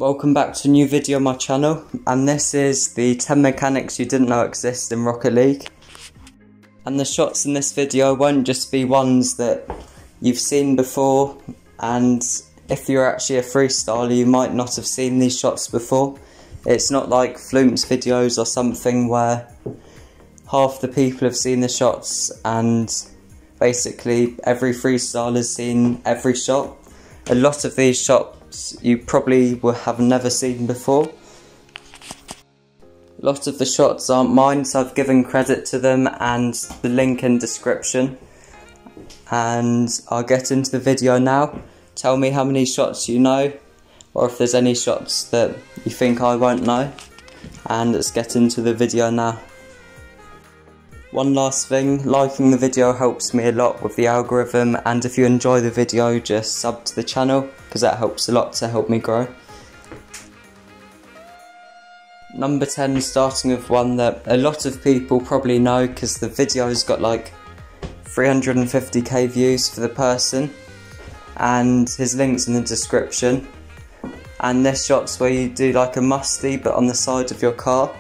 Welcome back to a new video on my channel, and this is the 10 mechanics you didn't know exist in Rocket League. And the shots in this video won't just be ones that you've seen before, and if you're actually a freestyler you might not have seen these shots before. It's not like Flume's videos or something where half the people have seen the shots and basically every freestyler's seen every shot. A lot of these shots you probably will have never seen before. A lot of the shots aren't mine, so I've given credit to them and the link in description. And I'll get into the video now. Tell me how many shots you know, or if there's any shots that you think I won't know. And let's get into the video now. One last thing, liking the video helps me a lot with the algorithm, and if you enjoy the video just sub to the channel because that helps a lot to help me grow. Number 10, starting with one that a lot of people probably know because the video's got like 350k views for the person, and his link's in the description. And this shot's where you do like a musty but on the side of your car.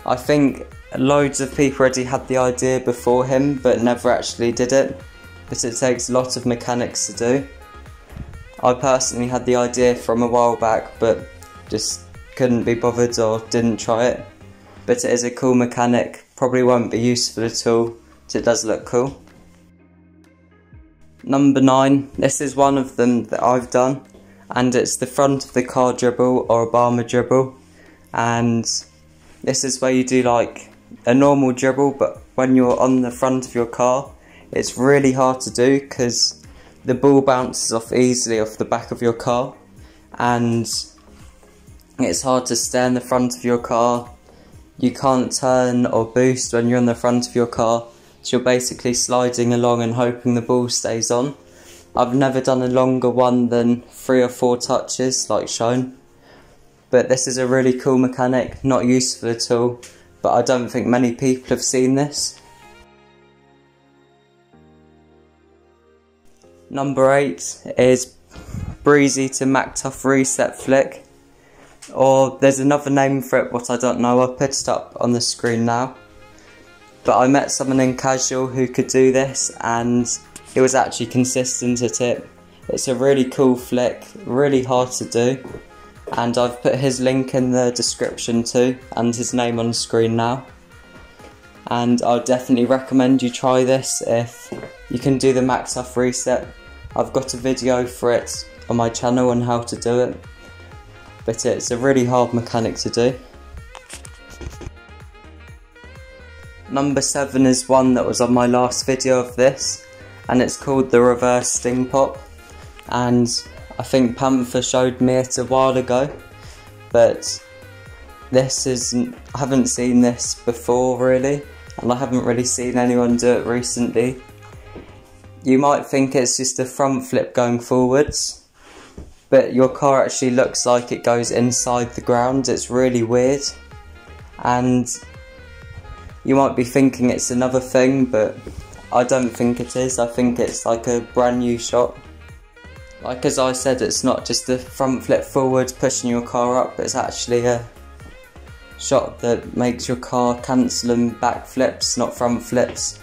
I think loads of people already had the idea before him but never actually did it, but it takes a lot of mechanics to do. I personally had the idea from a while back but just couldn't be bothered or didn't try it, but it is a cool mechanic. Probably won't be useful at all, but it does look cool. Number 9, this is one of them that I've done, and it's the front of the car dribble or Obama dribble, and this is where you do like a normal dribble, but when you're on the front of your car it's really hard to do because the ball bounces off easily off the back of your car, and it's hard to stay in the front of your car. You can't turn or boost when you're on the front of your car, so you're basically sliding along and hoping the ball stays on. I've never done a longer one than 3 or 4 touches like shown, but this is a really cool mechanic, not useful at all, but I don't think many people have seen this. Number 8 is breezy to MAKTUF reset flick, or there's another name for it but I don't know. I'll put it up on the screen now. But I met someone in casual who could do this and he was actually consistent at it. It's a really cool flick, really hard to do, and I've put his link in the description too and his name on the screen now. And I'd definitely recommend you try this if you can do the MAKTUF reset. I've got a video for it on my channel on how to do it, but it's a really hard mechanic to do. Number 7 is one that was on my last video of this, and it's called the reverse sting pop, and I think Panther showed me it a while ago, but I haven't seen this before really, and I haven't really seen anyone do it recently. You might think it's just a front flip going forwards, but your car actually looks like it goes inside the ground. It's really weird, and you might be thinking it's another thing, but I don't think it is. I think it's like a brand new shot. Like as I said, it's not just a front flip forward pushing your car up, it's actually a shot that makes your car cancel and back flips, not front flips.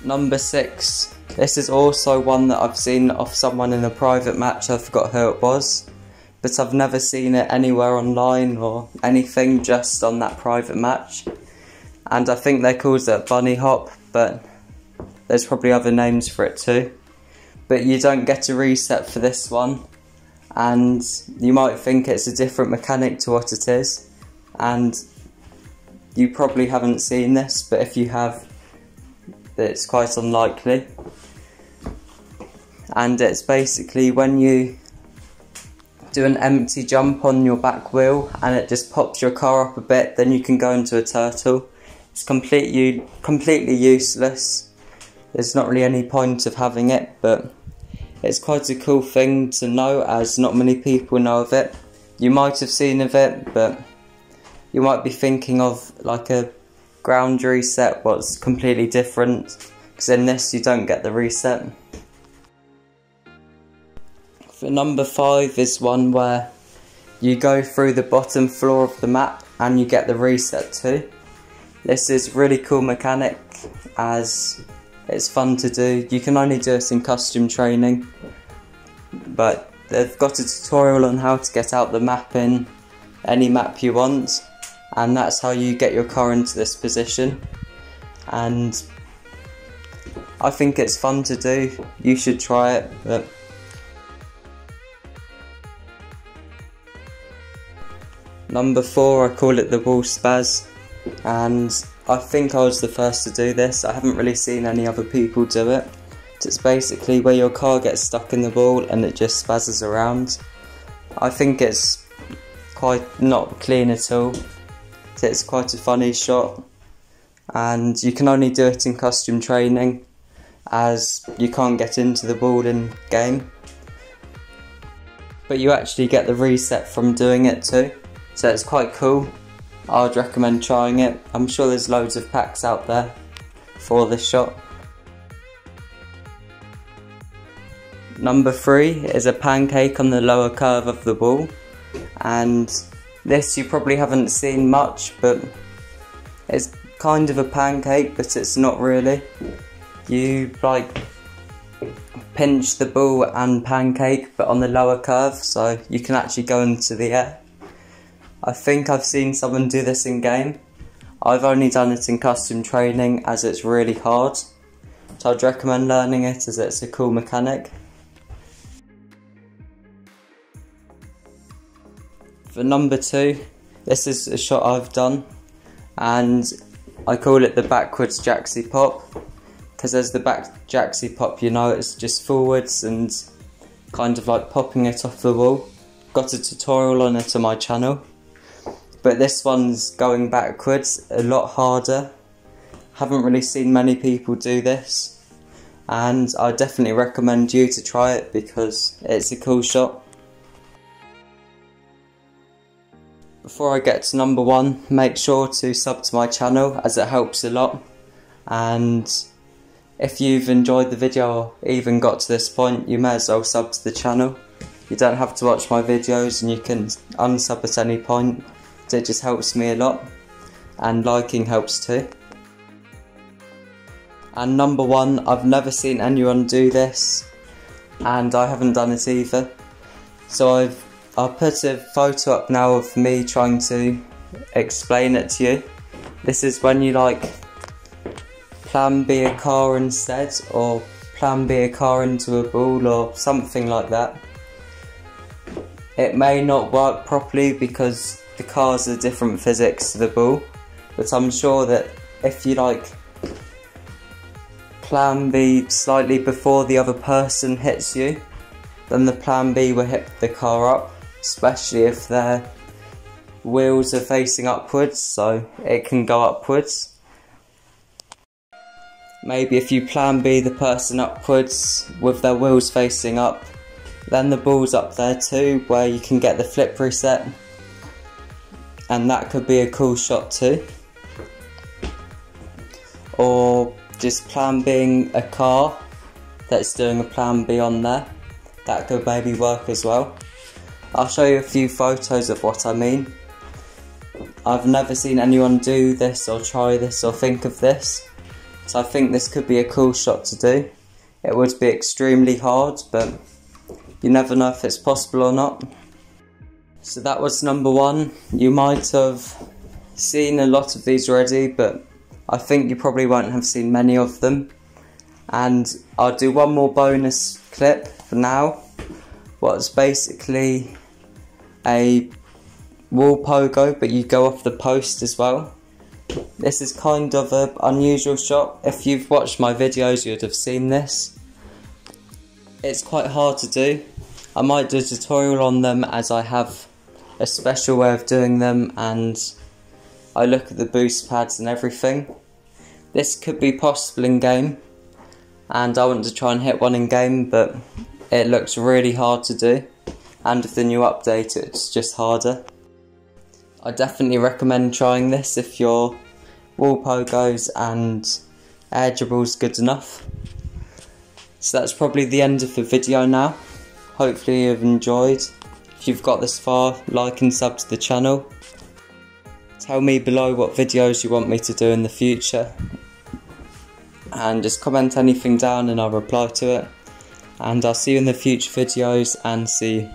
Number 6. This is also one that I've seen off someone in a private match. I forgot who it was, but I've never seen it anywhere online or anything, just on that private match. And I think they called it bunny hop, but there's probably other names for it too. But you don't get a reset for this one, and you might think it's a different mechanic to what it is, and you probably haven't seen this, but if you have, it's quite unlikely. And it's basically when you do an empty jump on your back wheel and it just pops your car up a bit, then you can go into a turtle. It's completely useless. There's not really any point of having it, but it's quite a cool thing to know as not many people know of it. You might have seen of it, but you might be thinking of like a ground reset, what's completely different, because in this you don't get the reset. For number 5 is one where you go through the bottom floor of the map and you get the reset too. This is really cool mechanic as it's fun to do. You can only do it in custom training, but they've got a tutorial on how to get out the map in any map you want, and that's how you get your car into this position. And I think it's fun to do. You should try it. But number 4, I call it the wall SPAZ, and I think I was the first to do this. I haven't really seen any other people do it. It's basically where your car gets stuck in the wall and it just spazzes around. I think it's quite not clean at all. It's quite a funny shot, and you can only do it in custom training as you can't get into the wall in game. But you actually get the reset from doing it too, so it's quite cool. I would recommend trying it. I'm sure there's loads of packs out there for this shot. Number 3 is a pancake on the lower curve of the wall, and this you probably haven't seen much, but it's kind of a pancake, but it's not really. You like pinch the ball and pancake, but on the lower curve, so you can actually go into the air. I think I've seen someone do this in game. I've only done it in custom training as it's really hard, so I'd recommend learning it as it's a cool mechanic. For number 2, this is a shot I've done, and I call it the backwards JAKZE pop, because as the back JAKZE pop, you know, it's just forwards and kind of like popping it off the wall. Got a tutorial on it on my channel. But this one's going backwards, a lot harder. Haven't really seen many people do this, and I definitely recommend you to try it because it's a cool shot. Before I get to number 1, make sure to sub to my channel as it helps a lot. And if you've enjoyed the video or even got to this point, you may as well sub to the channel. You don't have to watch my videos and you can unsub at any point. It just helps me a lot, and liking helps too. And number 1, I've never seen anyone do this, and I haven't done it either. So I'll put a photo up now of me trying to explain it to you. This is when you like plan B a car instead, or plan B a car into a ball or something like that. It may not work properly because the cars are different physics to the ball, but I'm sure that if you like plan B slightly before the other person hits you, then the plan B will hit the car up, especially if their wheels are facing upwards, so it can go upwards. Maybe if you plan B the person upwards with their wheels facing up, then the ball's up there too, where you can get the flip reset. And that could be a cool shot too. Or just plan Bing a car that's doing a plan B on there. That could maybe work as well. I'll show you a few photos of what I mean. I've never seen anyone do this or try this or think of this, so I think this could be a cool shot to do. It would be extremely hard, but you never know if it's possible or not. So that was number 1. You might have seen a lot of these already, but I think you probably won't have seen many of them. And I'll do one more bonus clip for now. What's basically a wall pogo, but you go off the post as well. This is kind of an unusual shot. If you've watched my videos, you'd have seen this. It's quite hard to do. I might do a tutorial on them as I have a special way of doing them, and I look at the boost pads and everything. This could be possible in game, and I want to try and hit one in game, but it looks really hard to do, and with the new update it's just harder. I definitely recommend trying this if your wall pogos and air dribble's good enough. So that's probably the end of the video now. Hopefully you've enjoyed. If you've got this far, like and sub to the channel. Tell me below what videos you want me to do in the future. And just comment anything down and I'll reply to it. And I'll see you in the future videos, and see you.